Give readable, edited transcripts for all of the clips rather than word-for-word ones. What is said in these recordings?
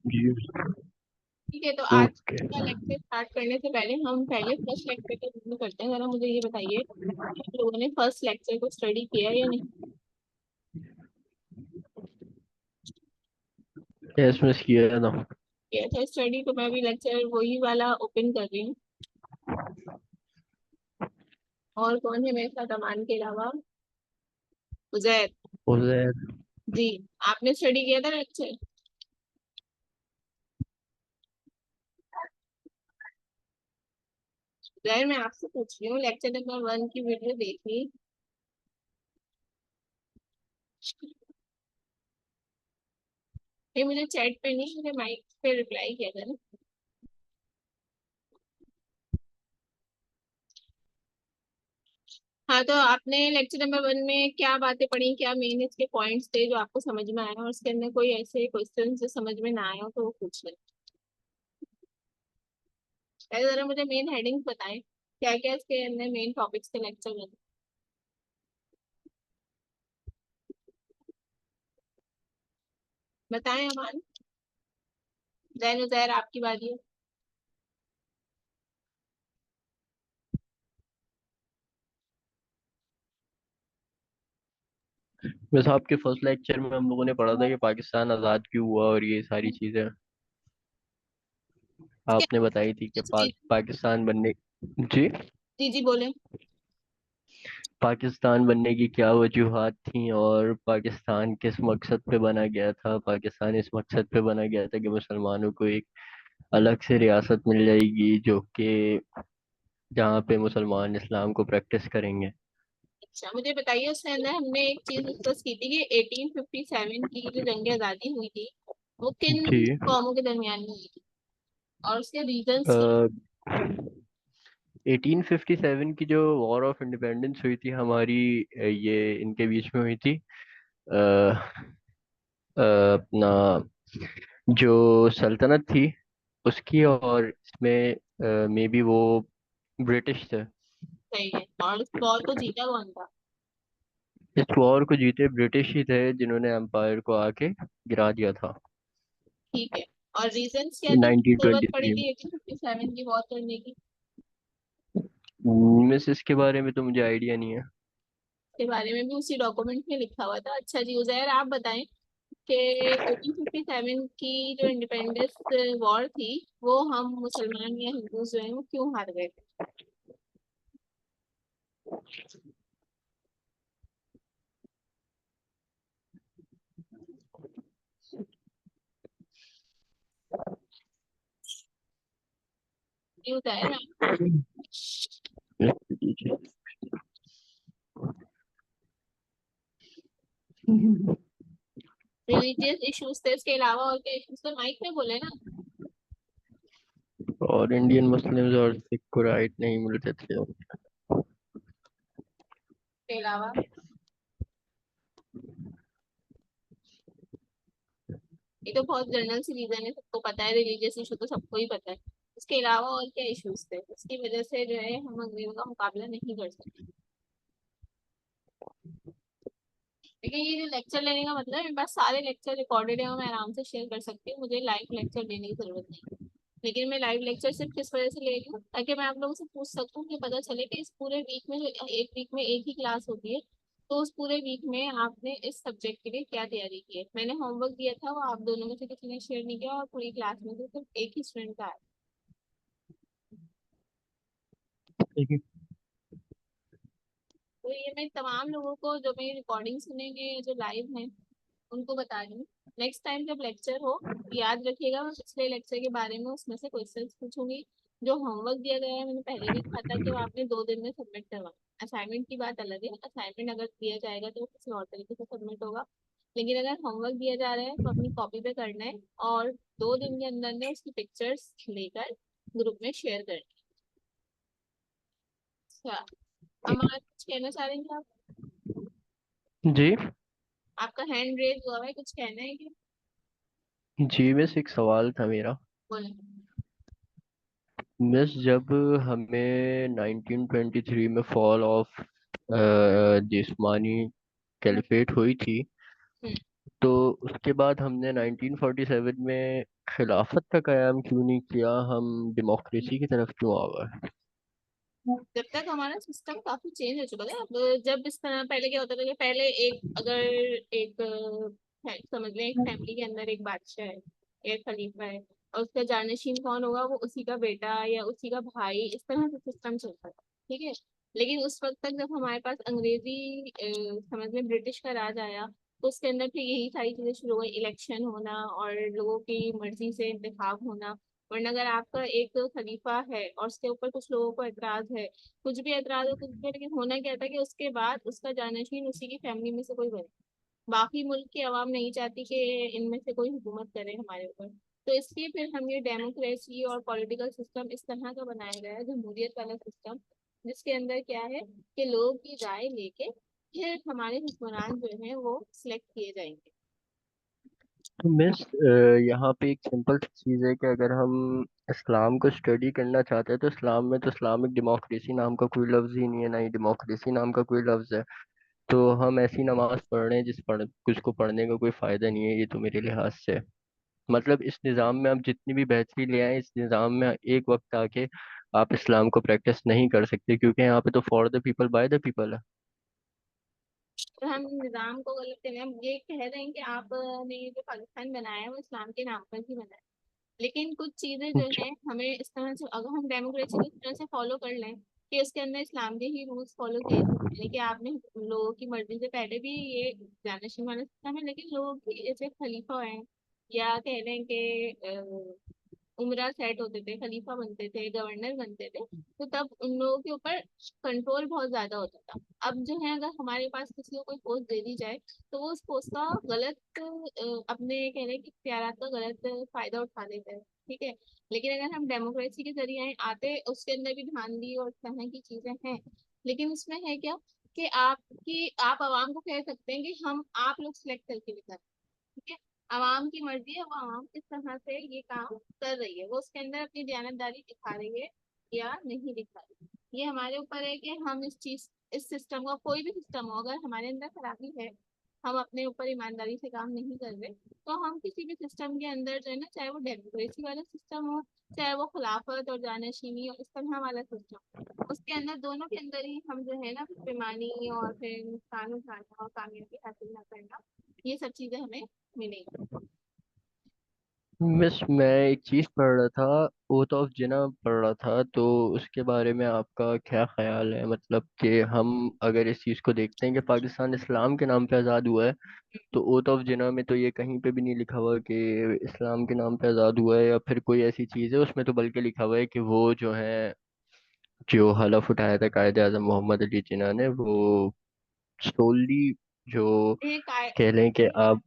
जी। ठीक है, तो आज ओके। का लेक्चर स्टार्ट करने से पहले हम पहले फर्स्ट लेक्चर का रिव्यू करते हैं। जरा मुझे ये बताइए कि आप लोगों ने फर्स्ट लेक्चर को स्टडी किया या नहीं यस मिस किया था। किया था स्टडी? तो मैं भी लेक्चर वही वाला ओपन कर रही हूँ। और कौन है मेरे साथ अमान के अलावा? उजैर। उधर। जी, आपने स्टडी किया था लेक्चर? उजैर, मैं आपसे पूछ रही हूँ, लेक्चर नंबर 1 की वीडियो देखी? ये मुझे चैट पे नहीं, मुझे माइक पे रिप्लाई किया था ना। हाँ, तो आपने लेक्चर नंबर 1 में क्या बातें पढ़ी, क्या मेन इसके पॉइंट्स थे जो आपको समझ में आया, और उसके अंदर कोई ऐसे क्वेश्चन जो समझ में ना आया हो तो वो पूछ लें। पहले जरा मुझे मेन हेडिंग्स बताएं, क्या क्या इसके अंदर मेन टॉपिक्स थे लेक्चर में। बताएं अमान। जैन उजैर, आपकी बारी है। बस आपके फर्स्ट लेक्चर में हम लोगों ने पढ़ा था कि पाकिस्तान आज़ाद क्यों हुआ और ये सारी चीज़ें इसके आपने बताई थी कि जी पाकिस्तान बनने। जी। जी जी बोले। पाकिस्तान बनने की क्या वजूहात थी और पाकिस्तान किस मकसद पे बना गया था। पाकिस्तान इस मकसद पे बना गया था कि मुसलमानों को एक अलग से रियासत मिल जाएगी जो कि जहाँ पे मुसलमान इस्लाम को प्रैक्टिस करेंगे। अच्छा, मुझे बताइए, उसके अंदर हमने एक चीज डिस्कस की थी कि 1857 की जो जंग आजादी हुई थी वो किन जी। कौमों के दरमियान में हुई थी, और उसके रीजंस क्या? 1857 की जो वॉर ऑफ इंडिपेंडेंस हुई थी हमारी, ये इनके बीच में हुई थी। अपना जो सल्तनत थी उसकी, और इसमें मे बी वो ब्रिटिश थे। सही है, और उस वॉर को जीता कौन था? इस वॉर को जीते ब्रिटिश ही थे जिन्होंने एम्पायर को आके गिरा दिया था ठीक है, और रीजंस क्या थे, जरूरत पड़ी 1923 में। थी 1857 की वॉर करने की? मिस इसके बारे में तो मुझे आइडिया नहीं है। के बारे में भी उसी डॉक्यूमेंट में लिखा हुआ था। अच्छा जी, उजैर आप बताएं कि 1857 की जो इंडिपेंडेंस वॉर थी वो हम मुसलमान या हिंदू जो हैं वो क्यों हार गए थे? ये उजैर मैं रिलीजियस इश्यूज थे, इसके अलावा और क्या इश्यूज थे? माइक में बोले ना। और इंडियन मुस्लिम्स और सिख को राइट नहीं मिलते थे। इसके अलावा ये तो बहुत जनरल सी रीजन है, सबको पता है, रिलीजियस इशू तो सबको ही पता है। इसके अलावा और क्या इश्यूज थे उसकी वजह से जो है हम अंग्रेजों का मुकाबला नहीं कर सकते? देखिए, ये जो लेक्चर लेने का मतलब है, मेरे पास सारे लेक्चर रिकॉर्डेड है और मैं आराम से शेयर कर सकती हूँ, मुझे लाइव लेक्चर लेने की जरूरत नहीं। लेकिन मैं लाइव लेक्चर सिर्फ किस वजह से ले रही हूँ, ताकि मैं आप लोगों से पूछ सकूँ कि पता चले कि इस पूरे वीक में जो एक वीक में एक ही क्लास होती है, तो उस पूरे वीक में आपने इस सब्जेक्ट के लिए क्या तैयारी की है। मैंने होमवर्क दिया था, वो आप दोनों में से किसी ने शेयर नहीं किया, और पूरी क्लास में से सिर्फ एक ही स्टूडेंट का आया। ठीक है। तो ये मैं तमाम लोगों को जो मेरी रिकॉर्डिंग सुनेंगे, जो लाइव हैं, उनको बता रही हूँ। नेक्स्ट टाइम जब लेक्चर हो, याद रखिएगा, मैं पिछले लेक्चर के बारे में उसमें से क्वेश्चंस पूछूंगी। जो होमवर्क दिया गया है, मैंने पहले भी कहा था कि वो आपने 2 दिन में सबमिट करवाना। असाइनमेंट की बात अलग है, असाइनमेंट अगर दिया जाएगा तो वो किसी और तरीके से सबमिट होगा। लेकिन अगर होमवर्क दिया जा रहा है तो अपनी कॉपी पे करना है, और 2 दिन के अंदर अंदर उसकी पिक्चर्स लेकर ग्रुप में शेयर करनी है। अच्छा, हमारा कुछ कहना चाह रहे हैं आप? जी। आपका हैंड रेज हुआ है, कुछ कहना है क्या? जी मिस एक सवाल था मेरा। बोले। मिस जब हमें 1923 में फॉल ऑफ जिस्मानी कैलिफेट हुई थी, तो उसके बाद हमने 1947 में खिलाफत का कयाम क्यों नहीं किया, हम डेमोक्रेसी की तरफ क्यों आ गए? जब तक हमारा सिस्टम काफी चेंज हो चुका था। अब जब इस तरह पहले क्या होता था कि पहले एक अगर एक समझ लें एक फैमिली के अंदर एक बादशाह है, एक खलीफा है, और उसका जानशीन कौन होगा, वो उसी का बेटा या उसी का भाई, इस तरह से सिस्टम चलता था। ठीक है। लेकिन उस वक्त तक जब हमारे पास अंग्रेजी समझ लें ब्रिटिश का राज आया, तो उसके अंदर फिर यही सारी चीजें शुरू हो गई, इलेक्शन होना और लोगों की मर्जी से इंतखाब होना। वरना अगर आपका एक खलीफा है और उसके ऊपर कुछ लोगों को एतराज है, कुछ भी एतराज है कुछ भी, लेकिन होना क्या था कि उसके बाद उसका जानशीन उसी की फैमिली में से कोई बने। बाकी मुल्क की आवाम नहीं चाहती कि इनमें से कोई हुकूमत करे हमारे ऊपर। तो इसलिए फिर हम ये डेमोक्रेसी और पॉलिटिकल सिस्टम इस तरह का बनाया गया है, जमहूरियत वाला सिस्टम, जिसके अंदर क्या है कि लोगों की राय लेके फिर हमारे हुक्मरान जो हैं वो सिलेक्ट किए जाएंगे। तो मिस, यहाँ पे एक सिंपल सी चीज़ है कि अगर हम इस्लाम को स्टडी करना चाहते हैं तो इस्लाम में तो इस्लामिक डेमोक्रेसी नाम का कोई लफ्ज़ ही नहीं है, ना ही डेमोक्रेसी नाम का कोई लफ्ज़ है। तो हम ऐसी नमाज पढ़ रहे हैं जिसको पढ़ने का कोई फ़ायदा नहीं है, ये तो मेरे लिहाज से। मतलब इस निज़ाम में आप जितनी भी बेहतरी ले आए, इस निज़ाम में एक वक्त आके आप इस्लाम को प्रैक्टिस नहीं कर सकते, क्योंकि यहाँ पे तो for the people by the people है। तो हम निज़ाम को गलत करें, हम ये कह रहे हैं कि आपने ये जो पाकिस्तान बनाया है वो इस्लाम के नाम पर ही बनाया है। लेकिन कुछ चीजें जो जी। है हमें इस तरह से, अगर हम डेमोक्रेसी को इस तरह से फॉलो कर लें कि उसके अंदर इस्लाम के ही रूल्स फॉलो किए जाएं, यानी कि आपने लोगों की मर्जी से, पहले भी ये जानशीन वाला सिस्टम है, लेकिन लोग की जैसे खलीफा हैं या कह लें कि उमरा सेट होते थे, खलीफा बनते थे, गवर्नर बनते थे, तो तब उन लोगों के ऊपर कंट्रोल बहुत ज्यादा होता था। अब जो है अगर हमारे पास किसी को कोई पोस्ट दे दी जाए तो वो उस पोस्ट का गलत अपने कह रहे हैं कि इख्तियारात का गलत फायदा उठा लेते हैं। ठीक है। लेकिन अगर हम डेमोक्रेसी के जरिए आते, उसके अंदर भी धांधली और इस तरह की चीजें हैं, लेकिन उसमें है क्या कि आप आवाम को कह सकते हैं कि हम आप लोग सिलेक्ट करके दिखाएं। ठीक है। आवाम की मर्जी है, वो आवाम किस तरह से ये काम कर रही है, वो उसके अंदर अपनी दयानतदारी दिखा रही है या नहीं दिखा रही। ये हमारे ऊपर है कि हम इस सिस्टम का, कोई भी सिस्टम हो, अगर हमारे अंदर खराबी है, हम अपने ऊपर ईमानदारी से काम नहीं कर रहे, तो हम किसी भी सिस्टम के अंदर जो है ना, चाहे वो डेमोक्रेसी वाला सिस्टम हो, चाहे वो खिलाफत और जानशीनी और इस तरह वाला सिस्टम, उसके अंदर दोनों के अंदर ही हम जो है ना फिर बेईमानी और फिर नुकसान उठाना और कामयाबी हासिल ना करना, ये सब चीजें हमें मिलेंगी। मिस, मैं एक चीज़ पढ़ रहा था, ओथ ऑफ जिना पढ़ रहा था, तो उसके बारे में आपका क्या ख्याल है? मतलब कि हम अगर इस चीज़ को देखते हैं कि पाकिस्तान इस्लाम के नाम पे आज़ाद हुआ है, तो ओथ ऑफ जिना में तो ये कहीं पे भी नहीं लिखा हुआ कि इस्लाम के नाम पे आज़ाद हुआ है या फिर कोई ऐसी चीज़ है। उसमें तो बल्कि लिखा हुआ है कि वो जो है, जो हलफ उठाया था कायदे आज़म मोहम्मद अली जिन्ना ने, वो सोली जो ये काय कह लें कि आप।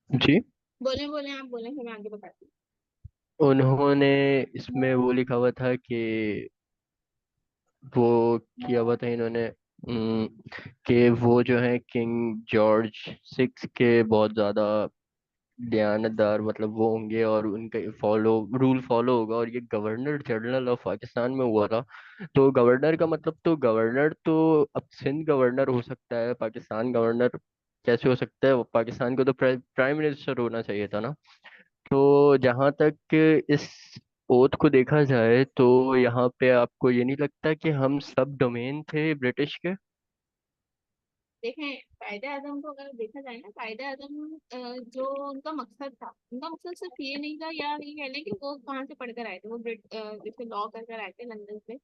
जी। बोले बोले आप बोले, फिर मैं आगे बताती उन्होंने इसमें वो लिखा हुआ था कि वो किया हुआ था इन्होंने, कि वो जो है किंग जॉर्ज सिक्स के बहुत ज्यादा दयानतदार मतलब वो होंगे, और उनका रूल फॉलो होगा, और ये गवर्नर जनरल ऑफ पाकिस्तान में हुआ था। तो गवर्नर का मतलब, तो गवर्नर तो अब सिंध गवर्नर हो सकता है, पाकिस्तान गवर्नर कैसे हो सकता है? पाकिस्तान को तो प्राइम मिनिस्टर होना चाहिए था ना। तो जहां तक इस ओथ को देखा जाए, तो यहाँ पे आपको ये नहीं लगता कि हम सब डोमेन थे ब्रिटिश के? देखें। कायदे आजम को अगर देखा जाए ना, कायदे आजम जो उनका मकसद था, उनका मकसद सिर्फ ये नहीं था, या ये कह लें कि वो कहाँ से पढ़कर आए थे, वो जैसे लॉ कर कर आए थे लंदन से।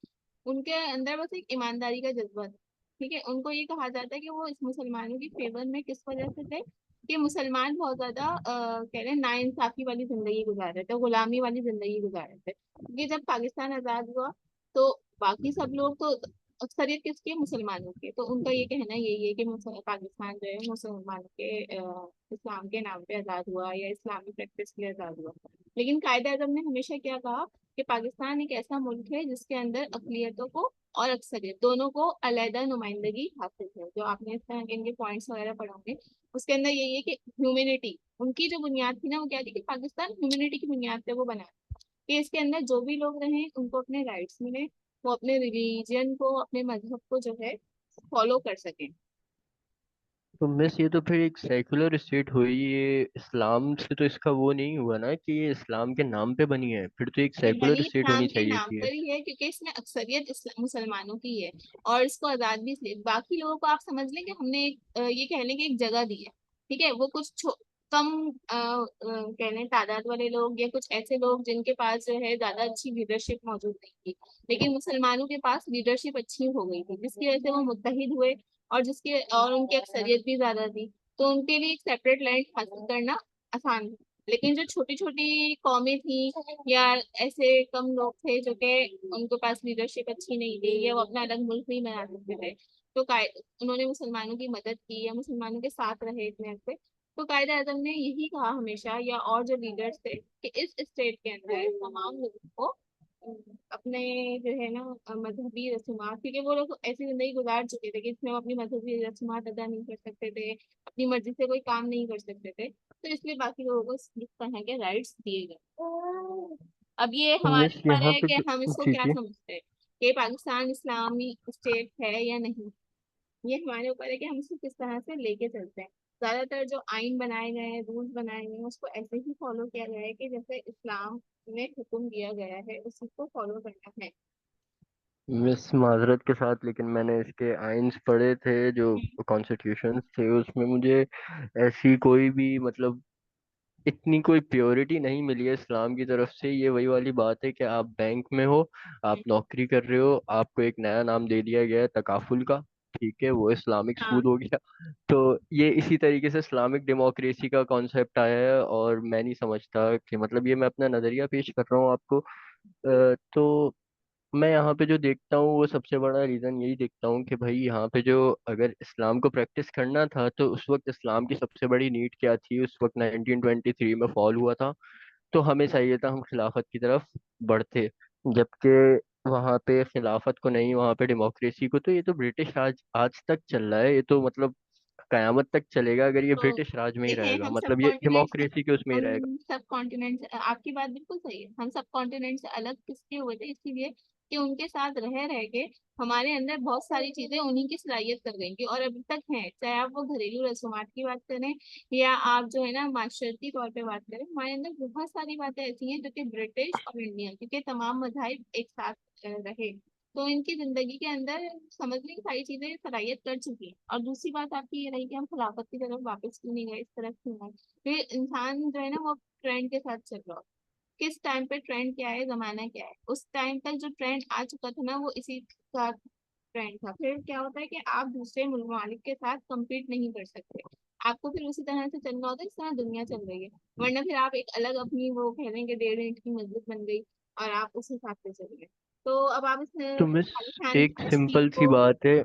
उनके अंदर बस एक ईमानदारी का जज्बा था। ठीक है। उनको ये कहा जाता है कि वो इस मुसलमानों की फेवर में किस वजह से थे कि मुसलमान बहुत ज्यादा कह रहे हैं नाइंसाफी वाली जिंदगी गुजार रहे थे, गुलामी वाली जिंदगी गुजार रहे थे, क्योंकि जब पाकिस्तान आजाद हुआ तो बाकी सब लोग तो, अक्सरियत किसकी, मुसलमानों की, तो उनका ये कहना यही है कि पाकिस्तान जो है मुसलमानों के इस्लाम के नाम पे आजाद हुआ या इस्लामी प्रैक्टिस के लिए आजाद हुआ। लेकिन कायदे आजम ने हमेशा क्या कहा कि पाकिस्तान एक ऐसा मुल्क है जिसके अंदर अकलियतों को और अक्सरियत दोनों को अलहदा नुमाइंदगी हासिल है। जो आपने इस तरह के इनके पॉइंट्स वगैरह पढ़ोगे, उसके अंदर यही है कि ह्यूमैनिटी उनकी जो बुनियाद थी ना, वो क्या थी कि पाकिस्तान ह्यूमैनिटी की बुनियाद पे वो बना, कि इसके अंदर जो भी लोग रहें उनको अपने राइट्स मिले, वो अपने रिलीजन को, अपने मजहब को जो है फॉलो कर सकें। तो मिस ये तो फिर एक सेकुलर स्टेट हुई, ये इस्लाम से तो इसका वो नहीं हुआ ना कि ये इस्लाम के नाम पे बनी है, फिर तो एक ये भले सेकुलर स्टेट इस्लाम होनी के चाहिए नाम थी ये। पर ही है, क्योंकि इसमें अक्सरियत इस्लाम मुसलमानों की है। और इसको आजाद भी इसलिए, बाकी लोगों को आप समझ लें कि हमने एक ये कह लें कि एक जगह दी है। ठीक है, वो कुछ कम कह लें तादाद वाले लोग, या कुछ ऐसे लोग जिनके पास जो है ज्यादा अच्छी लीडरशिप मौजूद नहीं थी। लेकिन मुसलमानों के पास लीडरशिप अच्छी हो गई थी, जिसकी वजह से वो मुत्तहिद हुए, और उनकी अक्सरियत भी ज्यादा थी। तो उनके लिए एक सेपरेट लैंड हासिल करना आसान था। लेकिन जो छोटी छोटी कौमें थी, या ऐसे कम लोग थे जो कि उनके पास लीडरशिप अच्छी नहीं थी, या वो अपना अलग मुल्क नहीं बना सकते थे, तो उन्होंने मुसलमानों की मदद की या मुसलमानों के साथ रहे इतने अरसे। तो कायदे आजम ने यही कहा हमेशा, या और जो लीडर्स थे, कि इस स्टेट के अंदर तमाम लोगों को अपने जो है ना मजहबी रस्मात, क्योंकि वो लोग ऐसी जिंदगी गुजार चुके थे कि इसमें वो अपनी मजहबी रस्मात अदा नहीं कर सकते थे, अपनी मर्जी से कोई काम नहीं कर सकते थे, तो इसलिए बाकी लोगों को इस तरह के राइट्स दिए गए। अब ये तो हमारे मिस ऊपर यहाँ है पे कि हम इसको जी क्या जी। समझते हैं, कि पाकिस्तान इस्लामी स्टेट है या नहीं। ये हमारे ऊपर है कि हम इसको किस तरह से लेके चलते हैं। ज्यादातर जो आइन बनाए गए हैं, रूल्स बनाए गए हैं, उसको ऐसे ही फॉलो किया गया है कि जैसे इस्लाम में हुक्म दिया गया है उसी को फॉलो करना है। मिस माजरत के साथ, लेकिन मैंने इसके आइन्स पढ़े थे जो कॉन्स्टिट्यूशन थे, उसमें मुझे ऐसी कोई भी मतलब इतनी कोई प्योरिटी नहीं मिली है इस्लाम की तरफ से। ये वही वाली बात है कि आप बैंक में हो, आप नौकरी कर रहे हो, आपको एक नया नाम दे दिया गया है तकाफुल का, ठीक है, वो इस्लामिक हाँ। सूद हो गया। तो ये इसी तरीके से इस्लामिक डेमोक्रेसी का कॉन्सेप्ट आया है, और मैं नहीं समझता कि मतलब ये मैं अपना नजरिया पेश कर रहा हूँ आपको। तो मैं यहाँ पे जो देखता हूँ वो सबसे बड़ा रीजन यही देखता हूँ कि भाई यहाँ पे जो अगर इस्लाम को प्रैक्टिस करना था तो उस वक्त इस्लाम की सबसे बड़ी नीड क्या थी, उस वक्त 1923 में फॉल हुआ था। तो हमें चाहिए था हम खिलाफत की तरफ बढ़ते, जबकि वहाँ पे खिलाफत को नहीं, वहाँ पे डेमोक्रेसी को। तो ये तो ब्रिटिश राज आज तक चल रहा है, ये तो मतलब कयामत तक चलेगा अगर ये तो ब्रिटिश राज में ही देखें, रहेगा, मतलब ये डेमोक्रेसी के उसमें ही रहेगा। हम सब कॉन्टिनेंट से, आपकी बात बिल्कुल सही है, हम सब कॉन्टिनेंट से अलग किसके हुए थे, इसीलिए कि उनके साथ रह रह के हमारे अंदर बहुत सारी चीजें उन्हीं की सलाहियत कर गई थी, और अभी तक हैं। चाहे आप वो घरेलू रसूमात की बात करें, या आप जो है ना माशरती तौर पे बात करें, हमारे अंदर बहुत सारी बातें ऐसी हैं जो कि ब्रिटिश और इंडियन, क्योंकि तमाम मजाहिब एक साथ रहे, तो इनकी जिंदगी के अंदर समझने की सारी चीजें सलाहियत कर चुकी है। और दूसरी बात आपकी ये रही कि हम खिलाफत की तरफ वापस क्यों नहीं गए, इस तरफ क्यों गए, तो इंसान जो है ना वो ट्रेंड के साथ चल रहा हो। किस टाइम पे ट्रेंड क्या है, जमाना क्या है, उस टाइम तक जो ट्रेंड आ चुका था ना वो इसी का ट्रेंड था। फिर क्या होता है कि आप दूसरे ममालिक के साथ compete नहीं कर सकते, आपको फिर उसी तरह से चलना होता है जिस तरह दुनिया चल रही है। वरना फिर आप एक अलग अपनी वो कह लेंगे 1.5 ईंट की मस्जिद बन गई, और आप उस हिसाब से चल रहे। तो अब आप तो इस मिस खालिस्तान एक की तशकील सिंपल सी को। बात है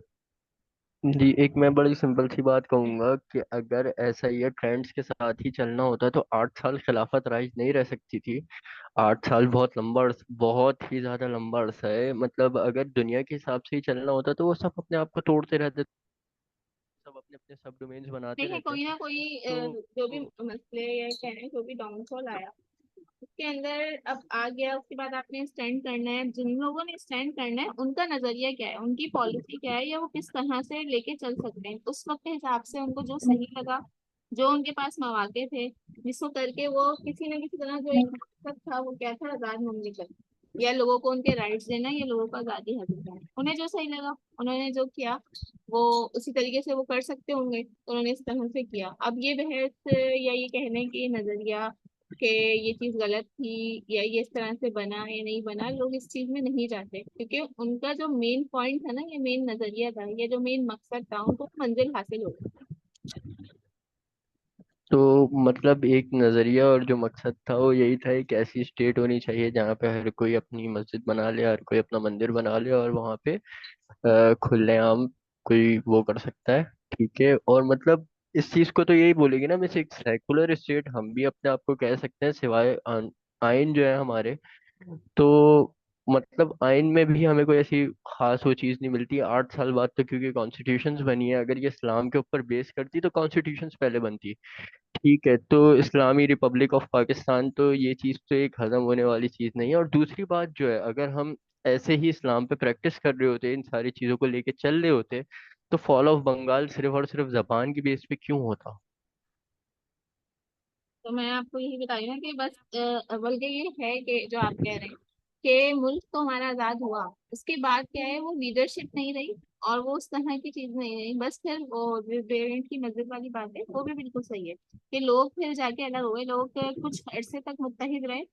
जी, एक मैं बड़ी सिंपल सी बात कहूंगा कि अगर ऐसा ये ट्रेंड्स के साथ ही चलना होता तो 8 साल खिलाफत राइज नहीं रह सकती थी। 8 साल बहुत लंबा बहुत ही ज्यादा लंबा अरसा है, मतलब अगर दुनिया के हिसाब से ही चलना होता तो वो सब अपने आप को तोड़ते रहते, सब अपने अपने सब डोमेन्स बनाते देखें, रहते। कोई ना कोई तो जो भी मसले या कह रहे हैं जो भी डाउनफॉल आया उसके अंदर अब आ गया, उसके बाद आपने स्टैंड करना है। जिन लोगों ने स्टैंड करना है उनका नजरिया क्या है, उनकी पॉलिसी क्या है, या वो किस तरह से लेके चल सकते हैं उस वक्त के हिसाब से, उनको जो सही लगा, जो उनके पास मौके थे, जिसको करके वो किसी न किसी तरह जो एक मकसद था वो क्या था, आजाद ममलिकत, या लोगों को उनके राइट्स देना, या लोगों को आजादी हासिल करना, उन्हें जो सही लगा उन्होंने जो किया वो उसी तरीके से वो कर सकते होंगे, तो उन्होंने इस तरह से किया। अब ये बहस या ये कहने की नजरिया कि ये चीज गलत थी या ये इस तरह से बना या नहीं बना, लोग इस चीज में नहीं जाते, क्योंकि उनका जो मेन पॉइंट था ना, ये मेन नजरिया था, ये जो मेन मकसद था, उनको मंजिल हासिल हो गई। तो मतलब एक नजरिया और जो मकसद था वो यही था, एक ऐसी स्टेट होनी चाहिए जहाँ पे हर कोई अपनी मस्जिद बना ले, हर कोई अपना मंदिर बना ले, और वहाँ पे खुलेआम कोई वो कर सकता है, ठीक है। और मतलब इस चीज को तो यही बोलेगी ना, मिस एक सेकुलर स्टेट हम भी अपने आप को कह सकते हैं, सिवाय आइन जो है हमारे। तो मतलब आइन में भी हमें कोई ऐसी खास वो चीज नहीं मिलती 8 साल बाद, तो क्योंकि कॉन्स्टिट्यूशंस बनी है, अगर ये इस्लाम के ऊपर बेस करती तो कॉन्स्टिट्यूशंस पहले बनती, ठीक है। तो इस्लामी रिपब्लिक ऑफ पाकिस्तान, तो ये चीज़ तो एक हजम होने वाली चीज़ नहीं है। और दूसरी बात जो है, अगर हम ऐसे ही इस्लाम पे प्रैक्टिस कर रहे होते, इन सारी चीज़ों को लेके चल रहे होते, तो फॉल ऑफ बंगाल सिर्फ और सिर्फ जबान की बेस पे क्यों होता? तो मैं आपको यही बता रही हूँ ना कि बस बल्कि ये है कि जो आप कह रहे हैं कि मुल्क तो हमारा आजाद हुआ, उसके बाद क्या है, वो लीडरशिप नहीं रही और वो उस तरह की चीज नहीं रही। बस फिर वो पेरेंट की मस्जिद वाली बात है, वो भी बिल्कुल सही है कि लोग फिर जाके अलग हुए, लोग कुछ अरसे तक मुत्तहिद रहे।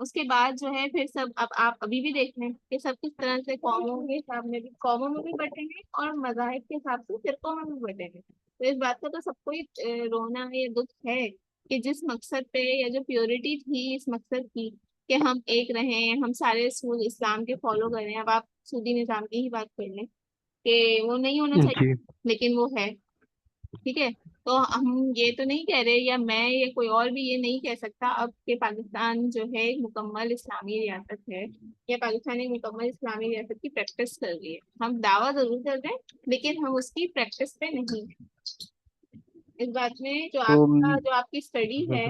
उसके बाद जो है फिर सब, अब आप अभी भी देख रहे हैं कि सब किस तरह से कौमों के हिसाब में भी, कौमों में भी बटेंगे और मजाहिब के हिसाब से फिरकों में भी बटेंगे। तो इस बात का तो सबको ही रोना है, ये दुख है कि जिस मकसद पे, या जो प्योरिटी थी इस मकसद की कि हम एक रहें, हम सारे रसूल इस्लाम के फॉलो करें। अब आप सूदी निजाम की ही बात कर लें कि वो नहीं होना चाहिए, जी। लेकिन वो है। ठीक है। तो हम ये तो नहीं कह रहे, या मैं या कोई और भी ये नहीं कह सकता अब कि पाकिस्तान जो है एक मुकम्मल इस्लामी रियासत है, या पाकिस्तान एक मुकम्मल इस्लामी रियासत की प्रैक्टिस कर रही है। हम दावा जरूर कर रहे हैं, लेकिन हम उसकी प्रैक्टिस पे नहीं हैं। इस बात में जो तो आपका, जो आपकी स्टडी है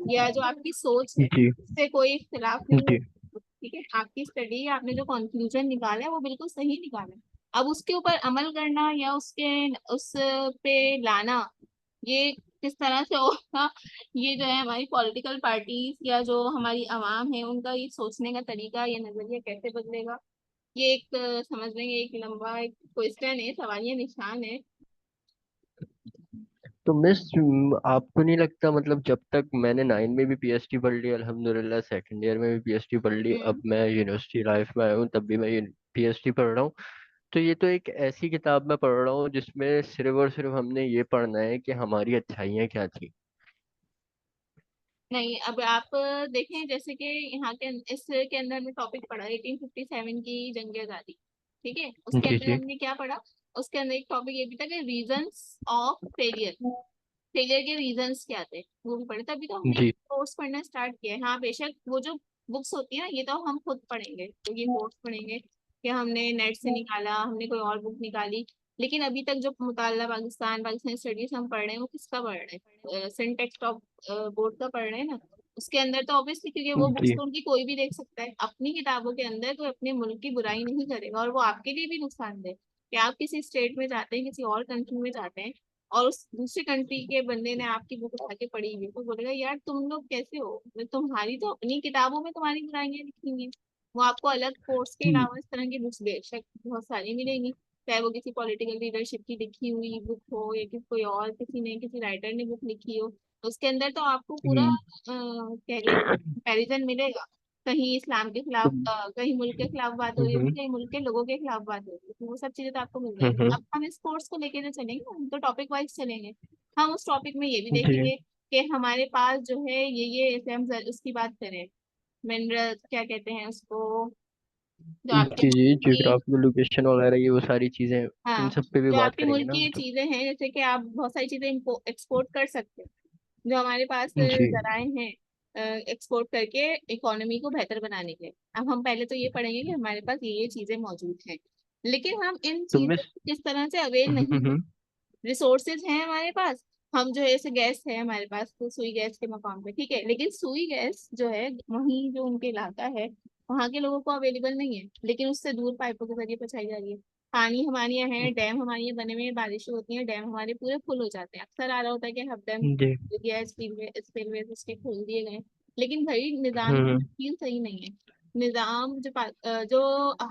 या जो आपकी सोच है, जी उससे कोई इख्तिलाफ नहीं है। जी। ठीक है, आपकी स्टडी, आपने जो कंक्लूजन निकाला है वो बिल्कुल सही निकाला है। अब उसके ऊपर अमल करना या उस पे लाना, ये किस तरह से होगा, ये जो है हमारी पॉलिटिकल पार्टीज या जो हमारी आवाम है उनका ये सोचने का तरीका, ये नजरिया कैसे बदलेगा, ये एक समझ लेंगे एक लंबा एक क्वेश्चन है, सवालिया निशान है। तो मिस, आपको नहीं लगता, मतलब जब तक मैंने 9 में भी पीएचडी पढ़ ली, अल्हम्दुलिल्लाह सेकंड ईयर में भी पीएचडी पढ़ ली, अब हम्म। मैं यूनिवर्सिटी लाइफ में आया हूँ तब भी मैं पीएचडी पढ़ रहा हूँ। तो ये तो एक ऐसी किताब में पढ़ रहा हूँ जिसमें सिर्फ और सिर्फ हमने ये पढ़ना है कि हमारी अच्छाइयाँ क्या थी। नहीं, अब आप देखें जैसे कि यहाँ के इसके अंदर हमने टॉपिक पढ़ा 1857 की जंग आजादी। ठीक है, उसके जी अंदर जी हमने क्या पढ़ा, उसके अंदर एक टॉपिक ये भी था कि रीजंस ऑफ फेलियर, फेलियर के रीजंस क्या थे, वो भी पढ़े। तभी तो हमने जी। कोर्स पढ़ना स्टार्ट किया है। हाँ बेशक वो जो बुक्स होती है ना, ये तो हम खुद पढ़ेंगे, तो ये कोर्स पढ़ेंगे कि हमने नेट से निकाला, हमने कोई और बुक निकाली। लेकिन अभी तक जो मुताला पाकिस्तान, पाकिस्तान स्टडीज हम पढ़ रहे हैं, वो किसका पढ़ रहे हैं, सिंटेक्स ऑफ बोर्ड का पढ़ रहे हैं ना। उसके अंदर तो ऑब्वियसली, क्योंकि वो बुक्स जी। तो उनकी कोई भी देख सकता है, अपनी किताबों के अंदर कोई अपने मुल्क की बुराई नहीं करेगा, और वो आपके लिए भी नुकसानदेह कि आप किसी स्टेट में जाते हैं, किसी और कंट्री में जाते हैं, और उस दूसरी कंट्री के बंदे ने आपकी बुक उठा के पढ़ी हुई, तो बोलेगा यार तुम लोग कैसे हो, तुम्हारी तो अपनी किताबों में तुम्हारी बुराइयां लिखी हुई हैं। वो आपको अलग कोर्स के हम्म, अलावा इस तरह की बुक्स बेशक बहुत सारी मिलेंगी, चाहे वो किसी पॉलिटिकल लीडरशिप की लिखी हुई बुक हो, या किसी कोई और, किसी ने, किसी राइटर ने बुक लिखी हो। उसके अंदर तो आपको पूरा हम्म। कह लीजिए कंपैरिजन मिलेगा। कहीं इस्लाम के तो खिलाफ, कहीं मुल्क के खिलाफ बात हो रही होगी, हम्म कहीं मुल्क के लोगों के खिलाफ बात हो रही होगी, तो वो सब चीजें तो आपको मिल जाएंगी। हम्म। अब हम इस कोर्स को लेके तो चलेंगे, हम तो टॉपिक वाइज चलेंगे। हम उस टॉपिक में ये भी जी देखेंगे कि हमारे पास जो है ये जैसे हम उसकी बात करें, मिनरल क्या कहते हैं उसको, जो आपके जी मुल्क जी, की, जियोग्राफिकल लोकेशन वगैरह ये वो सारी चीजें, इन हाँ, सब पे भी जो बात आपके करेंगे मुल्क ना की हम ये तो। चीजें हैं, जैसे कि आप बहुत सारी चीजें एक्सपोर्ट कर सकते हैं, जो हमारे पास जी। जराए हैं एक्सपोर्ट करके इकोनॉमी को बेहतर बनाने के। अब हम पहले तो ये पढ़ेंगे कि हमारे पास ये चीजें मौजूद हैं, लेकिन हम इन तो चीजों मिस, को किस तरह से अवेल नहीं कर, रिसोर्सेज हैं हमारे पास। हम जो है जैसे गैस है हमारे पास, तो सुई गैस के मकाम पे ठीक है, लेकिन सुई गैस जो है वहीं जो उनके इलाका है, वहाँ के लोगों को अवेलेबल नहीं है, लेकिन उससे दूर पाइपों के जरिए पहुंचाई जा रही है। पानी हमारे यहाँ है, डैम हमारे यहाँ बने हुए हैं, बारिशें होती हैं, डैम हमारे पूरे फुल हो जाते हैं। अक्सर आ रहा होता है कि हब डैम जी। गया, स्पिलवे स्पिलवे उसके खोल दिए गए, लेकिन भाई निजाम की हम्म। तफसील सही नहीं है। निजाम जो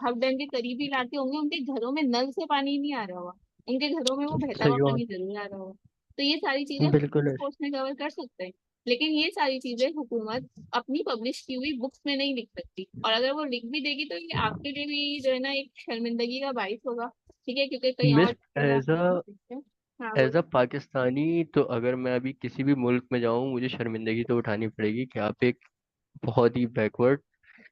हब डैम के करीबी इलाके होंगे, उनके घरों में नल से पानी नहीं आ रहा होगा, उनके घरों में वो बहता हुआ सही बात। पानी जरूर आ रहा होगा। तो ये सारी चीजें हम बिल्कुल है। कोर्स में कवर कर सकते हैं, लेकिन ये सारी चीजें हुकूमत अपनी पब्लिश की हुई बुक्स में नहीं लिख सकती, और अगर वो लिख भी देगी तो ये आपके लिए भी जो है ना एक शर्मिंदगी का बाइस होगा। ठीक है, क्योंकि कहीं और मिस, जगह आप एज अ नहीं लिख सकते। हाँ एज बोल। अ पाकिस्तानी, तो अगर मैं अभी किसी भी मुल्क में जाऊं, मुझे शर्मिंदगी तो उठानी पड़ेगी कि आप एक बहुत ही बैकवर्ड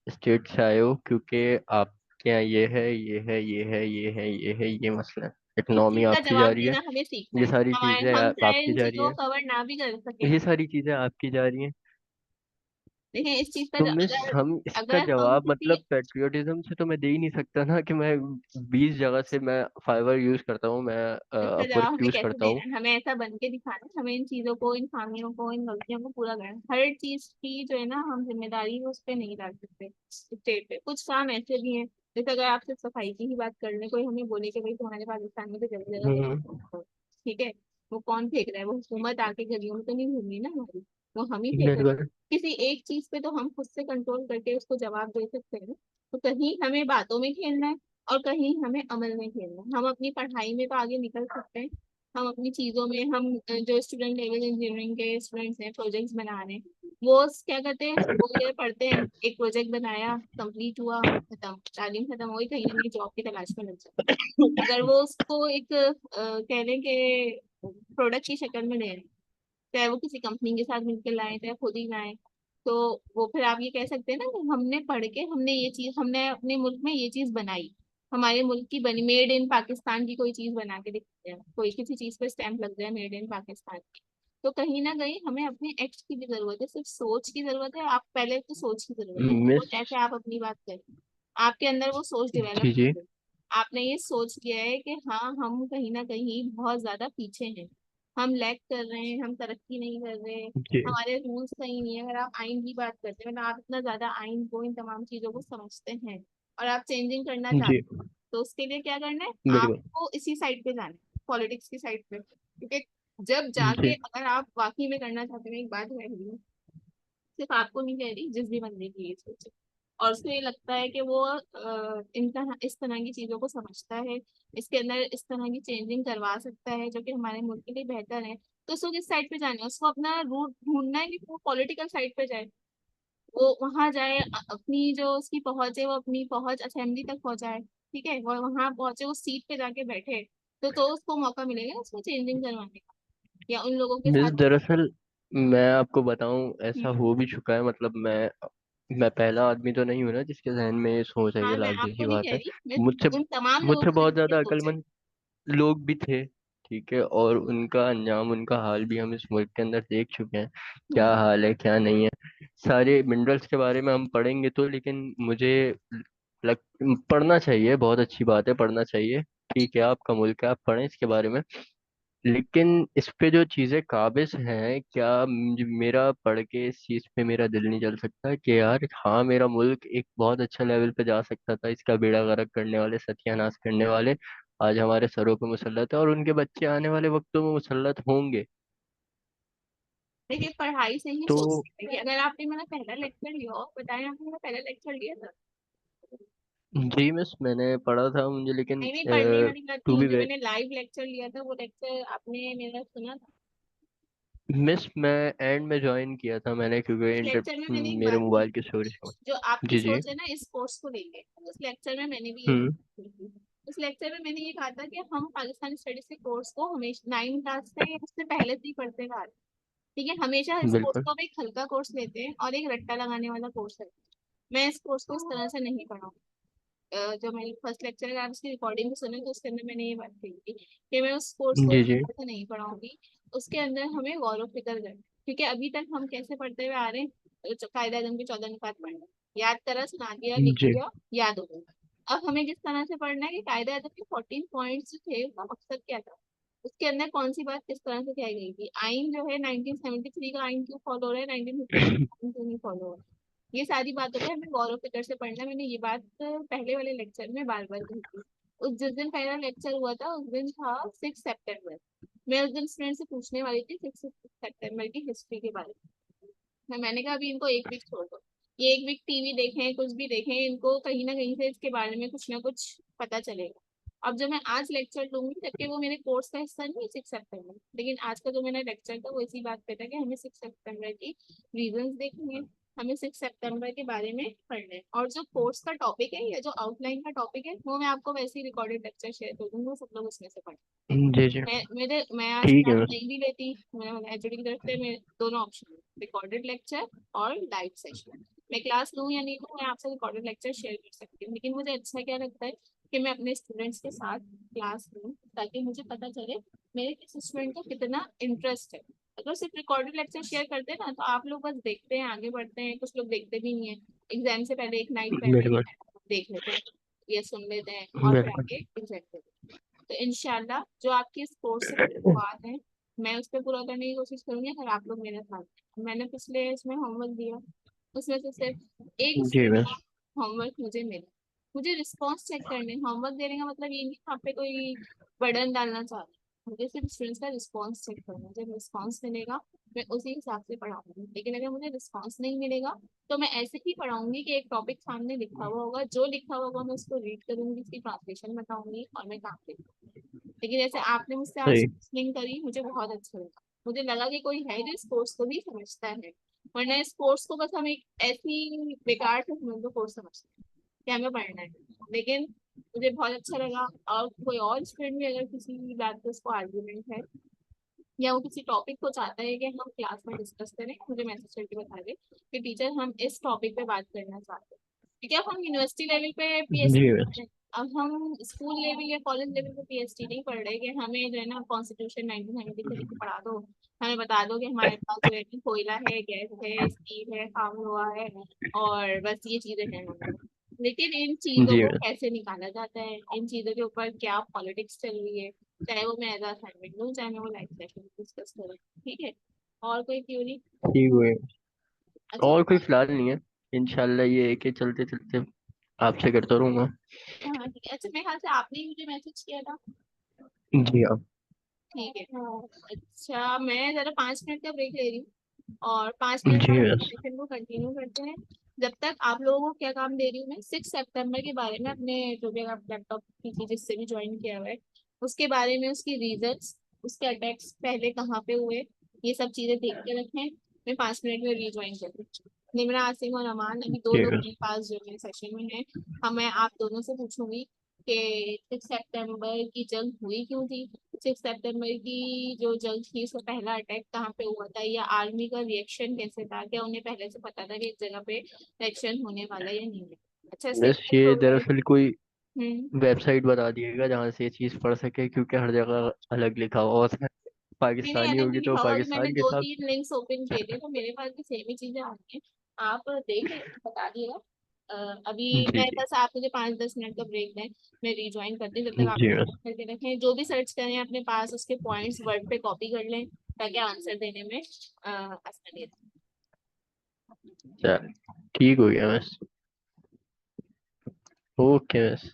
स्टेट से आए हो, क्योंकि आपके यहाँ ये है, ये है, ये है, ये है, ये है, ये मसला है, इस इकनॉमी चीज का आपकी जा जवाब रही है, देना हमें सीखना ये है, सारी हमारे चीजें हम चाहे आपकी इन जा रही चीजों है, को कवर ना भी कर सके। ये सारी चीजें आपकी जा रही हैं। देखें इस चीज का तो मिस, अगर हम इसका अगर हम जवाब किसी, मतलब पेट्रियोटिज्म से तो मैं दे ही नहीं सकता ना कि मैं 20 जगह से मैं फाइवर यूज करता हूँ, मैं इसका जवाब अपवर्क हमें यूज कैसे करता देना हूँ। है, हमें ऐसा बन के दिखाना है, हमें इन चीजों को, इन खामियों को, इन गलतियों को पूरा करना है। हर चीज की जो है ना हम जिम्मेदारी उस पर नहीं डाल सकते, स्टेट पे कुछ काम ऐसे भी हैं जैसे अगर आप सिर्फ सफाई की ही बात कर लें, कोई हमें बोले कि भाई तुम्हारे पाकिस्तान में तो जगह जगह हम्म। कचरा, ठीक है, वो कौन फेंक रहा है? वो हुकूमत आके गलियों में तो नहीं घूम रही ना हमारी, वो हम ही फेंक रहे हैं। बिल्कुल। किसी एक चीज पे तो हम खुद से कंट्रोल करके उसको जवाब दे सकते हैं ना। तो कहीं हमें बातों में खेलना है और कहीं हमें अमल में खेलना है। हम अपनी पढ़ाई में तो आगे निकल सकते हैं, हम अपनी चीजों में, हम जो स्टूडेंट लेवल इंजीनियरिंग के स्टूडेंट्स हैं, प्रोजेक्ट्स बना रहे हैं, वो क्या करते हैं, 2 ईयर पढ़ते हैं, एक प्रोजेक्ट बनाया, कंप्लीट हुआ, खत्म, तालीम खत्म हो गई, कहीं ना कहीं जॉब की तलाश में लग जाए। अगर वो उसको एक कह लें कि प्रोडक्ट की शक्ल में ले, चाहे वो किसी कंपनी के साथ मिलकर लाए चाहे खुद ही लाए, तो वो फिर आप ये कह सकते हैं ना कि हमने पढ़ के, हमने ये चीज, हमने अपने मुल्क में ये चीज बनाई, हमारे मुल्क की बनी, मेड इन पाकिस्तान की कोई चीज बना के दिखते हैं, कोई किसी चीज पर स्टैंप लग जाए मेड इन पाकिस्तान की। तो कहीं ना कहीं हमें अपने एक्ट की भी जरूरत है, सिर्फ सोच की जरूरत है। आप पहले तो सोच की जरूरत है, वो मिस। कैसे आप अपनी बात करें, आपके अंदर वो सोच डेवलप जी जी करें। आपने ये सोच लिया है कि हाँ हम कहीं ना कहीं बहुत ज्यादा पीछे हैं, हम लैग कर रहे हैं, हम तरक्की नहीं कर रहे, जी हमारे रूल्स सही नहीं है। अगर आप आइन की बात करते हैं, मतलब आप इतना ज्यादा आइन को, इन तमाम चीजों को समझते हैं और आप चेंजिंग करना जी। चाहते हैं, तो उसके लिए क्या करना है, बिल्कुल। आपको इसी साइड पे जाना है, पॉलिटिक्स की साइड पे। क्योंकि जब जाके जी अगर आप वाकई में करना चाहते हैं, एक बात है, सिर्फ आपको नहीं कह रही, जिस भी बंदे की ये सोच है और उसको ये लगता है कि वो इन तरह, इस तरह की चीजों को समझता है, इसके अंदर इस तरह की चेंजिंग करवा सकता है जो कि हमारे मुल्क के लिए बेहतर है, तो उसको किस साइड पे जाना है, उसको अपना रूट ढूंढना है कि वो पॉलिटिकल साइड पे जाए, वो वहां जाए, अपनी जो उसकी पहुंच है वो अपनी पहुंच असेंबली तक पहुंचाए, ठीक है, वो वहां पहुंचे, वो सीट पे जाके बैठे, तो उसको मौका मिलेगा उसको चेंजिंग करवाने का, या उन लोगों के मिस, साथ। दरअसल मैं आपको बताऊं, ऐसा हम्म। हो भी चुका है। मतलब मैं पहला आदमी तो नहीं हूं ना जिसके जहन में ये सोच है, हाँ, ये मैं लाल सी आपको सी नहीं बात कह है। रही, मैं मुझसे उन तमाम लोगों मुझसे के बहुत लिए ज्यादा सोच है। अक्लमंद लोग भी थे, ठीक है, और उनका अंजाम, उनका हाल भी हम इस मुल्क के अंदर देख चुके हैं। हम्म। क्या हाल है क्या नहीं है, सारे मिनरल्स के बारे में हम पढ़ेंगे तो, लेकिन मुझे लग पढ़ना चाहिए, बहुत अच्छी बात है, पढ़ना चाहिए। ठीक है, आपका मुल्क है, आप पढ़ें इसके बारे में। लेकिन इस पे जो चीजें काबिज हैं, क्या मेरा पढ़ के इस चीज पे मेरा दिल नहीं जल सकता कि यार हाँ, मेरा मुल्क एक बहुत अच्छा लेवल पे जा सकता था। इसका बेड़ा गर्क करने वाले, सत्यानाश करने वाले आज हमारे सरों पे मुसल्लत है, और उनके बच्चे आने वाले वक्तों में मुसल्लत होंगे। देखिए, पढ़ाई से ही तो सोच सकते हैं। अगर आपने मेरा पहला लेक्चर लिया हो, बताएं, आपने मेरा पहला लेक्चर लिया था? जी मिस, मैंने पढ़ा था मुझे, लेकिन नहीं नहीं, पढ़ने वाली बात टू नहीं, बी जो वे मैंने लाइव लेक्चर लिया था वो लेक्चर आपने मेरा सुना था? मिस, मैं एंड में ज्वाइन किया था मैंने, क्योंकि उस इंटर लेक्चर में मैंने एक मेरे बात की मोबाइल की थी, स्टोरेज। जो आपकी जी जी। सोच है ना इस कोर्स को लेके, उस लेक्चर में मैंने भी यही हम्म। बात की थी। उस लेक्चर में मैंने ये कहा था कि हम पाकिस्तानी स्टडीज के कोर्स को हमेशा 9 क्लास से या उससे पहले से ही पढ़ते रहे, ठीक है, हमेशा इस कोर्स बिल्कुल। को हम एक हल्का कोर्स लेते हैं और एक रट्टा लगाने वाला कोर्स है। मैं इस कोर्स को इस तरह से नहीं पढ़ाऊँ। जो मेरी फर्स्ट लेक्चर है, आप उसकी रिकॉर्डिंग भी सुने, तो उसके अंदर मैंने ये बात कही थी कि मैं उस कोर्स को जी इस जी। तरह से नहीं पढ़ाऊंगी। उसके अंदर हमें गौर व फिक्र करना है। क्योंकि अभी तक हम कैसे पढ़ते हुए आ रहे हैं, कायदे आजम के 14 नुकात पढ़ना, याद करा, सुना दिया, लिख जी दिया, याद हो गया। अब हमें किस तरह से पढ़ना है कि कायदे आजम के 14 पॉइंट्स जो थे उसका मकसद क्या था, उसके अंदर कौन सी बात किस तरह से कही गई थी, आइन जो है 1973 का आइन क्यों फॉलो हो रहा है, 1956 का आइन क्यों नहीं फॉलो हो रहा है, ये सारी बातों पे हमें गौर व फिक्र से पढ़ना है। मैंने ये बात पहले वाले लेक्चर में बार बार कही थी। उस जिस दिन पहला लेक्चर हुआ था उस दिन था 6 सितंबर। मैं उस दिन स्टूडेंट से पूछने वाली थी 6 सितंबर की हिस्ट्री के बारे में। मैंने कहा अभी इनको एक वीक छोड़ दो, ये एक वीक टीवी देखें, कुछ भी देखें, इनको कहीं ना कहीं से इसके बारे में कुछ ना कुछ पता चलेगा। अब जब मैं आज लेक्चर लूंगी, जबकि वो मेरे कोर्स का हिस्सा नहीं है 6 सितंबर, लेकिन आज का जो मेरा लेक्चर था वो इसी बात पे था कि हमें 6 सितंबर की रीजंस देखनी है, हमें 6 सितंबर के बारे में पढ़ना है, और जो कोर्स का टॉपिक है या जो आउटलाइन का टॉपिक है वो मैं आपको वैसे ही रिकॉर्डेड लेक्चर शेयर कर दूंगा, सब लोग उसमें से पढ़ें। जी जी। मैं आज ठीक है क्लास बस। नहीं भी लेती, मैं एचओडी की तरफ से मैं दोनों ऑप्शन, रिकॉर्डेड लेक्चर और लाइव सेशन, मैं क्लास लूँ या नहीं लूँ, मैं आपसे रिकॉर्डेड लेक्चर शेयर कर सकती हूँ। लेकिन मुझे अच्छा क्या लगता है कि मैं अपने स्टूडेंट्स के साथ क्लास लूँ, ताकि मुझे पता चले मेरे किस स्टूडेंट को कितना इंटरेस्ट है। अगर सिर्फ रिकॉर्डेड लेक्चर शेयर करते हैं ना, तो आप लोग बस देखते हैं, आगे बढ़ते हैं, कुछ लोग देखते भी नहीं है, एग्जाम से पहले एक नाइट पहले बिल्कुल। देख लेते हैं या सुन लेते हैं और फिर बिल्कुल। आगे एग्जाम देते हैं। तो इनशाला जो आपकी इस कोर्स से बात है, मैं उस पर पूरा करने की कोशिश करूंगी अगर आप लोग मेरे साथ हैं। मैंने पिछले इसमें होमवर्क दिया, उसमें से सिर्फ एक जी सेट बस। होमवर्क मुझे मिला, मुझे रिस्पॉन्स चेक करने, होमवर्क देने का मतलब ये नहीं कि आप पे कोई बर्डन डालना चाह रही हूँ। मुझे सिर्फ स्टूडेंट्स का रिस्पॉन्स चेक करना है। जब रिस्पॉन्स मिलेगा मैं उसी हिसाब से पढ़ाऊंगी, लेकिन अगर मुझे रिस्पॉन्स नहीं मिलेगा तो मैं ऐसे ही पढ़ाऊंगी कि एक टॉपिक सामने लिखा हुआ होगा, जो लिखा हुआ होगा मैं उसको रीड करूंगी, उसकी ट्रांसलेशन बताऊंगी और मैं काम करूंगी। लेकिन जैसे आपने मुझसे आज सही। रीजनिंग करी, मुझे बहुत अच्छा लगा। मुझे लगा कि कोई है जो इस कोर्स को भी समझता है, वरना इस कोर्स को बस हम एक ऐसी बेकार से समझ लो कोर्स समझते हैं कि हमें पढ़ना है। लेकिन मुझे बहुत अच्छा लगा। और कोई और स्टूडेंट भी अगर किसी बात पे उसको आर्ग्यूमेंट है या वो किसी टॉपिक को चाहता है कि हम क्लास में डिस्कस करें, मुझे मैसेज करके बता दे कि टीचर हम इस टॉपिक पे बात करना चाहते हैं। ठीक है, अब हम यूनिवर्सिटी लेवल पे जी पीएचडी, बस। अब हम स्कूल लेवल या कॉलेज लेवल पे पीएचडी नहीं पढ़ रहे कि हमें जो है ना कॉन्स्टिट्यूशन 1973 पढ़ा दो, हमें बता दो कि हमारे पास जो है ना कोयला है, गैस है, स्टील है, काम हुआ है, और बस ये चीजें हैं हमारे। लेकिन इन चीजों जी को बस। कैसे निकाला जाता है, इन चीजों के ऊपर क्या पॉलिटिक्स चल रही है, चाहे वो मैं एज असाइनमेंट लूँ, चाहे मैं वो लाइफ सेशन डिस्कस करूँ। ठीक है, और कोई थ्योरी? ठीक हुए। अच्छा। और कोई फिलहाल नहीं है। इंशाल्लाह ये है कि चलते चलते आपसे करता रहूंगा। हाँ ठीक है, अच्छा मेरे ख्याल से आपने ही मुझे मैसेज किया था। जी हाँ। ठीक है। अच्छा मैं जरा 5 मिनट का ब्रेक ले रही हूँ, और 5 मिनट जी बाद बस। सेशन को कंटिन्यू करते हैं। जब तक आप लोगों को क्या काम दे रही हूँ मैं, 6 सितंबर के बारे में अपने जो भी आप लैपटॉप पीसी जिससे भी ज्वाइन किया हुआ है उसके बारे में, उसकी रीजंस, उसके अटैक्स पहले कहाँ पे हुए, ये सब चीजें देख के रखें। मैं 5 मिनट में रीज्वाइन कर रही हूँ। निम्रा, आसिम और अमान अभी दो जी लोग बस। मेरे पास जो मेरे सेशन में है। हाँ, मैं आप दोनों से पूछूंगी कि 6 सितंबर की जंग हुई क्यों थी, 6 सितंबर की जो जंग थी उसका पहला अटैक कहाँ पे हुआ था, या आर्मी का रिएक्शन कैसे था, क्या उन्हें पहले से पता था कि इस जगह पे रिएक्शन होने वाला है या नहीं है। अच्छा बस सेकंड ये हो गया। दरअसल कोई हम्म। वेबसाइट बता दिएगा जहाँ से ये चीज़ पढ़ सके, क्योंकि हर जगह अलग लिखा हुआ होता है। नहीं नहीं, पाकिस्तानी अलग होगी नहीं तो लिखा होगा कि मैंने पाकिस्तान के दो साथ। तीन लिंक्स ओपन किए थे तो मेरे पास भी सेम ही चीजें आ रही हैं। आप देख लीजिए, बता दिएगा। अभी जी मैं जी। बस, आप मुझे 5-10 मिनट का ब्रेक दें, मैं रिज्वाइन करती हूँ। जब तक आप जी बस। करके रखें, जो भी सर्च करें अपने पास उसके पॉइंट्स वर्ड पे कॉपी कर लें ताकि आंसर देने में आसानी रहे। चल ठीक हो गया बस। ओके बस।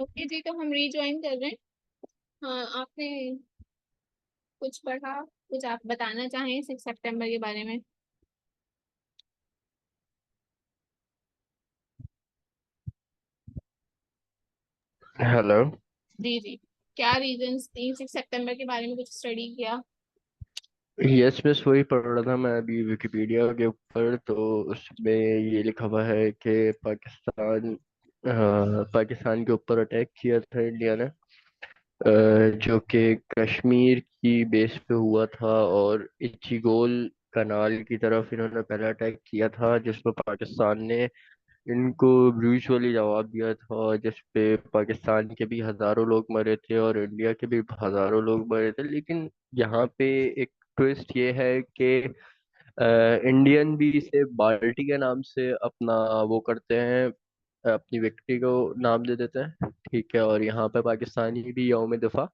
ओके जी, तो हम रीज्वाइन कर रहे हैं। हाँ, आपने कुछ पढ़ा, कुछ आप बताना चाहें 6 सितंबर के बारे में? हेलो। जी जी, क्या रीजंस थी? 6 सितंबर के बारे में कुछ स्टडी किया? यस, बस वही पढ़ रहा था मैं अभी विकिपीडिया के ऊपर। तो उसमें ये लिखा हुआ है कि पाकिस्तान के ऊपर अटैक किया था इंडिया ने, जो कि कश्मीर की बेस पे हुआ था। और इच्चीगोल कनाल की तरफ इन्होंने पहला अटैक किया था, जिसमें पाकिस्तान ने इनको ब्रूचुअली जवाब दिया था, जिसपे पाकिस्तान के भी हजारों लोग मरे थे और इंडिया के भी हजारों लोग मरे थे। लेकिन यहाँ पे एक ट्विस्ट ये है कि इंडियन भी इसे बाल्टी के नाम से अपना वो करते हैं, अपनी विक्ट्री को नाम दे देते हैं, ठीक है। और यहाँ पे पाकिस्तानी भी यौम दिफा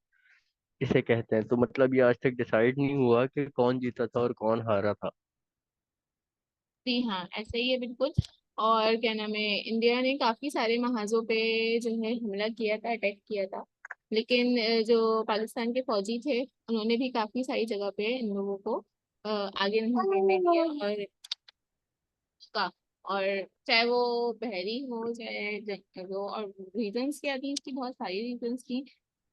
इसे कहते हैं। तो मतलब ये आज तक डिसाइड नहीं हुआ कि कौन जीता था और कौन हारा था। जी हाँ, ऐसे ही है बिल्कुल। और क्या नाम है, इंडिया ने काफी सारे महाजों पे जो है हमला किया था, अटैक किया था। लेकिन जो पाकिस्तान के फौजी थे, उन्होंने भी काफी सारी जगह पे इन लोगों को आगे नहीं बढ़ने दिया। और का और चाहे वो बहरी हो, चाहे वो, और रीजंस क्या थी इसकी? बहुत सारी रीजंस थी।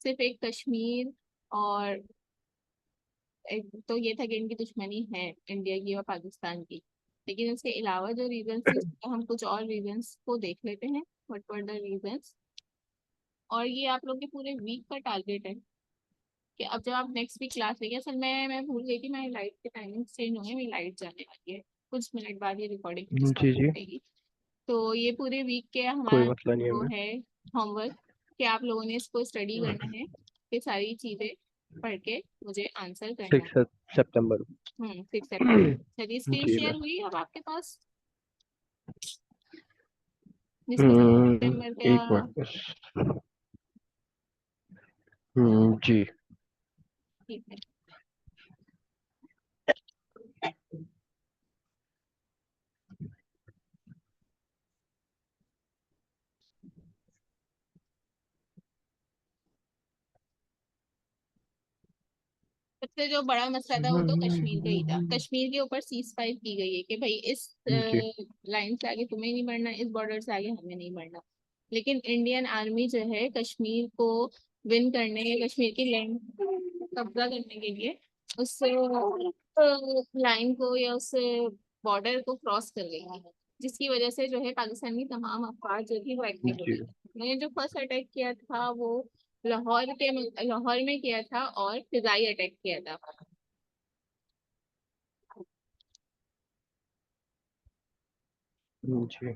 सिर्फ एक कश्मीर और एक तो ये था कि इनकी दुश्मनी है इंडिया की और पाकिस्तान की। लेकिन इसके अलावा जो रीजंस थी, तो हम कुछ और रीजंस को देख लेते हैं। What were the reasons? और ये आप लोग के पूरे वीक का टारगेट है कि अब जब आप नेक्स्ट वीक क्लास लेंगे। असल में मैं भूल गई थी, मेरी लाइट के टाइमिंग चेंज होंगे, मेरी लाइट जाने वाली है कुछ मिनट बाद, ये रिकॉर्डिंग स्टॉप जी हो जी, जाएगी। तो ये पूरे वीक के कोई हमारा मसला नहीं है। वो मैं है होमवर्क, कि आप लोगों ने इसको स्टडी करना है, ये सारी चीजें पढ़ के मुझे आंसर करना है। 6 सितंबर। 6 सितंबर। चलिए, स्क्रीन जी शेयर बस। हुई अब आपके पास, जिसमें 6 सितंबर का। एक मिनट बस। जी। ठीक है। सबसे जो बड़ा मसला था वो तो कश्मीर का ही था। कश्मीर के ऊपर सीज फायर की गई है कि भाई इस जी लाइन से आगे तुम्हें नहीं बढ़ना, इस बॉर्डर से आगे हमें नहीं बढ़ना। लेकिन इंडियन आर्मी जो है कश्मीर को विन करने, कश्मीर की लैंड कब्जा करने के लिए उस लाइन को या उस बॉर्डर को क्रॉस कर गई है। जिसकी वजह से जो है पाकिस्तान की तमाम अफवाज जो थी वो एक्टिव हो जी। गई। उन्होंने जो फर्स्ट अटैक किया था वो लाहौर में किया था और फिजाई अटैक किया था। जी